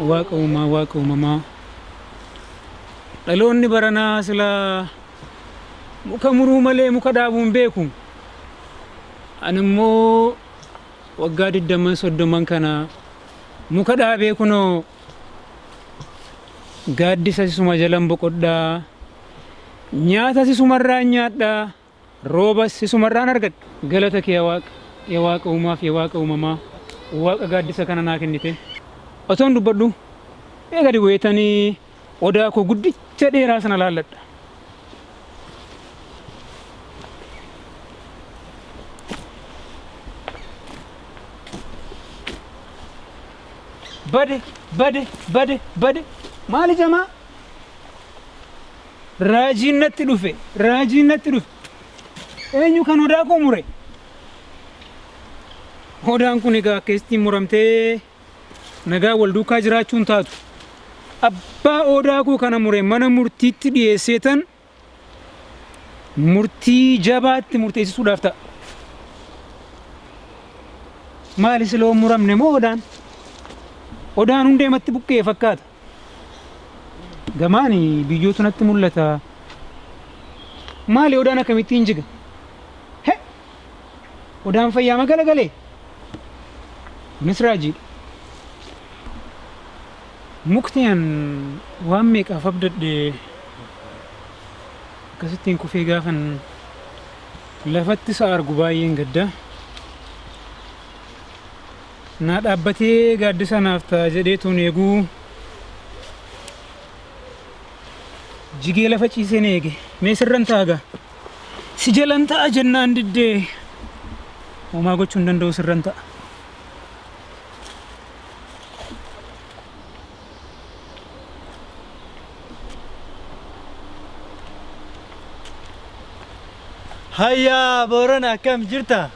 waaqa uumamaa dhaloonni baranaa sila muka muruu malee muka dhaabuun beeku ani immoo waggaa 20-30 kana muka dhaabee kunoo gaaddisa sisuma jalan boqodhaa nyaata sisumarraa nyaadhaa rooba sisumarraan argadha galata kee yaa waaqa uumaaf yaa waaqa uumamaa waaqa gaaddisa kana naa kennite otoon dubbadhu gadi weetanii odaa koo guddicha dheeraa sana laalladha. Bade maali jamaa raajiin natti dhufe eenyu kan odaa koo mure odaan kun egaa keessatti muramtee nagaa wal duukaa jiraachuun taatu abbaa odaa koo kana mure mana murtiitti dhiyeesseetan murtii jabaatti murteessisuudhaaf ta'a. Maali siloo muramne moo odaan hundeematti buqqee fakkaata. Gamaani biyyootu natti mul'ata. Maali odaan akkamittiin jiga? Odaan fayyaa magala galee. Kunis raajiidha. Muktiin waan meeqaaf abdadhe akkasittiin kufee gaafan lafatti isa argu baay'een gadda. Naa dhaabbatee gaaddisa naaf ta'a jedheetuun eeguu jigee lafa ciiseen eege mee sirran taaga si jalan ta'a jennaan diddee homaa gochuu hin danda'u sirran ta'a. Hayya Boorana akkam jirta?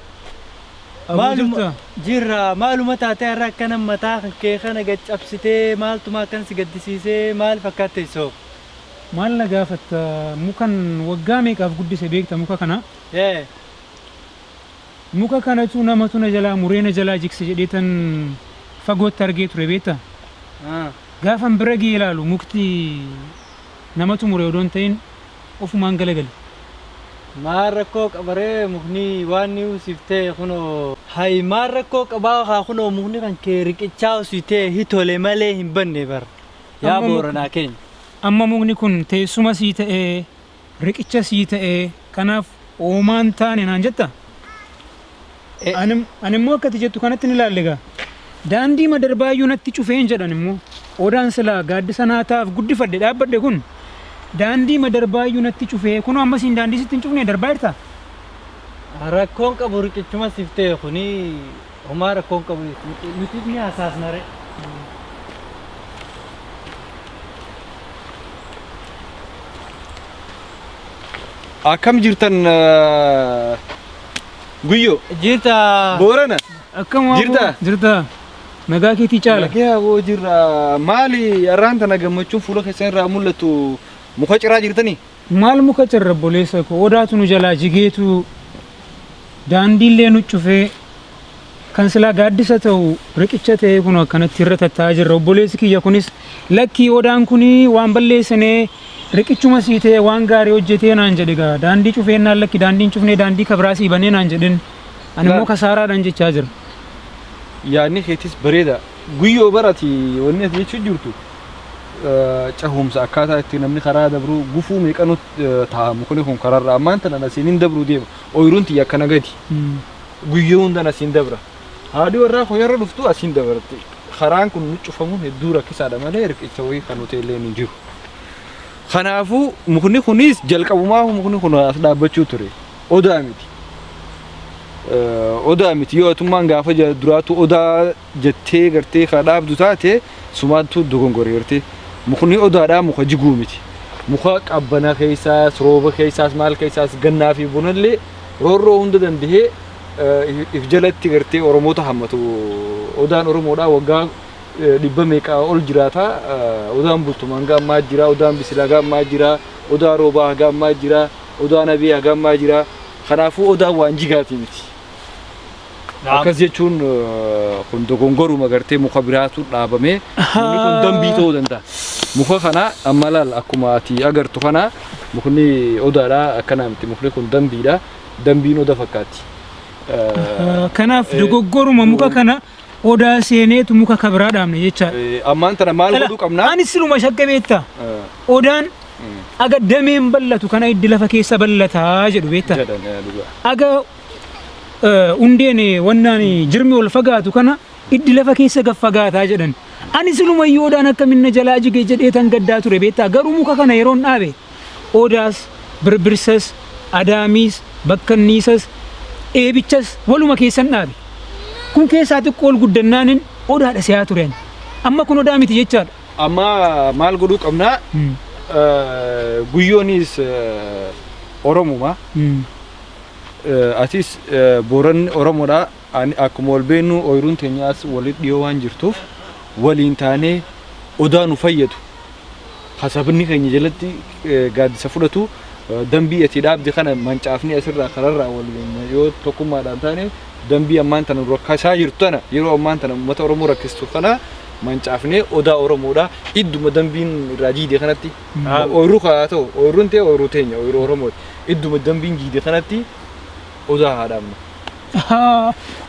Maaluma taatee har'a akkana mataa kee kana gaccabsitee maaltuma akkan si gaddisiisee maal fakkaate soo? Maal na gaafatta mukan waggaa meeqaaf guddise beekta muka kana? Muka kanatu namatu na jalaa muree na jalaa jigse jedheetan fagootti argee ture beekta? Gaafan bira gee ilaalu mukti namatu muree odoon ta'in ofumaan galagale. Maal rakkoo qabaree mukni waan ni usiftee kunoo maal rakkoo qabaa haa kunoo mukni kan kee riqichaa usitee hitole malee hin banne bar yaa Booranaa keenya. Amma mukni kun teessuma sii ta'ee riqicha sii ta'ee kanaaf oomaan taane naan jetta? Ani immoo akkati jettu kanatti ni ilaalle gaa daandii madarbaayyuu natti cufeen jedhan immoo odaan silaa gaaddisa naataaf guddifadhe dhaabbadhe kun daandii madarbaayyuu natti cufee kun ammas hin daandii sitti hin cufne darbaa jirta? Rakkoon qabu riqichuma siftee kuni homaa rakkoon qabu nuti ni hasaasnare. Akkam jirtan Guyyo? Jirta Boorana? Akkam jirta nagaa keetii caala? Nagaa boo jirra maali arraan tana gammachuun fuula keessan irraa mul'atu muka ciraa jirtanii? Maal muka cirra boleessa koo odaatu nu jalaa jigeetu daandiillee nu cufee kan silaa gaaddisa ta'u riqicha ta'ee kun akkanatti irra tattaa'aa jirra. Obboleessi kiyya kunis lakkii odaan kunii waan balleessinee riqichuma sii ta'ee waan gaarii hojjetee naan jedhe gaa daandii cufeennaan lakki daandiin cufnee daandii kabraa sii banee naan jedhin ani immoo kasaaraadhaan jechaa jira. Yaadni keetis bareeda Guyyoo barati wanni ati jechuu jirtu cahumsa akkaataa itti namni karaa dabru gufuu meeqanu taa'amu kuni kun karaarraa ammaan tana nasiin dabru deema ooyiruun tiyya akkana gadi Guyyoo hunda nasiin dabra haadhi warraa koyarra dhuftu asiin dabarte karaan kun nu cufamuun hedduu rakkisaadha malee riqicha wayii kan hoteellee hin jiru. Kanaafuu mukni kunis jalqabumaa mukni kun as dhaabbachuu ture odaa miti yoo atummaan gaafa duraatu odaa jettee gartee ka dhaabdu taate sumaattu dogongoreerte. Mukni odaadhaa muka jiguu miti muka qabbana keessaas rooba keessaas maal keessaas gannaa fi bonallee roorroo hunda dandahee if jalatti gartee Oromoota hammatu odaan Oromoodhaa waggaa 100 meeqaa ol jiraata odaan bultumaan gammaa jira odaan bisilaa gammaa jira odaa roobaa gammaa jira odaan abiyaa gammaa jira kanaafuu odaan waan jigaati miti akkas jechuun kun dogongoruma gartee muka biraatu dhaabamee mukni kun dambii ta'uu danda'a. Muka kana amma laal akkuma ati agartu kana mukni odaadha akkana miti mukni kun dambiidha. Dambiin oda fakkaatti. Kanaaf dogoggoruma muka kana odaa seeneetu muka kabraa dhaabne jechaadha. Ammaan tana maal godhuu qabnaa? Ani siluma shakka beektaa. Odaan aga dameen ballatu kana iddi lafa keessa ballataa jedhu beektaa. Aga hundeen wannaan jirmi ol fagaatu kana iddi lafa keessa gad fagaataa jedhan. Ani siluma iyyuu odaan akka minna jalaa jigee jedhee tan gaddaa ture beektaa. Garuu muka kana yeroon dhaabe odaas, birbirsas, adaamiis, bakkanniisas, eebichas waluma keessan dhaabe. Kun keessaa xiqqoo ol guddannaanin odaadha si'aa tureen. Amma kun odaa miti jechaadha. Amma maal godhuu qabnaa? Guyyoonis Oromuma. Atis Booranni Oromoodha. Akkuma wal beeknu ooyiruun teenyaas walitti dhiyoo waan jirtuuf waliin taanee odaa nu fayyadu. Hasabni keenya jalatti gaaddisa fudhatu dambii ati dhaabde kana mancaafni asirraa kararraa waliin yoo tokkummaadhaan taane dambii ammaan tana rakkasaa jirtu tana yeroo ammaan tana uummata Oromoo rakkistu kana mancaafnee odaa Oromoodha. Idduma dambiin irraa jiide kanatti ooyiruu haa ta'u ooyiruun ta'e ooyiruu teenya ooyiruu Oromooti. Idduma dambiin jiide kanatti odaa haa dhaabnu.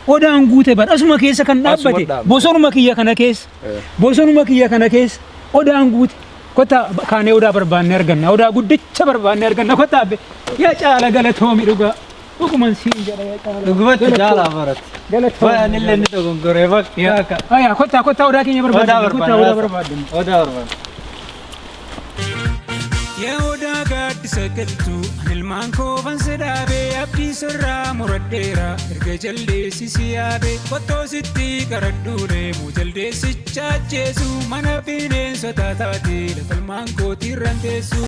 Odaan guute bar asuma keessa kan dhaabbate bosonuma kiyya kana keessa odaan guute kota kaanee odaa barbaanne arganna odaa guddicha barbaanne arganna kota abbe yaa caala galatoomi dhugaa dhuguman siin jedha yaa caala dhugumatti jaalaa barat waan illee ni dogongoree bakka aya kota odaa keenya barbaadne odaa barbaadne Yehuda gaaddisa galtu ilmaan koofan sedhaabee abdii sirraa muradheera erga jaldeessisi yaabee qottoo sitti qaradhuudhee muu jaldeessicha ajjeesu mana bineensotaa taatee lafa ilmaan kootiirran teessu.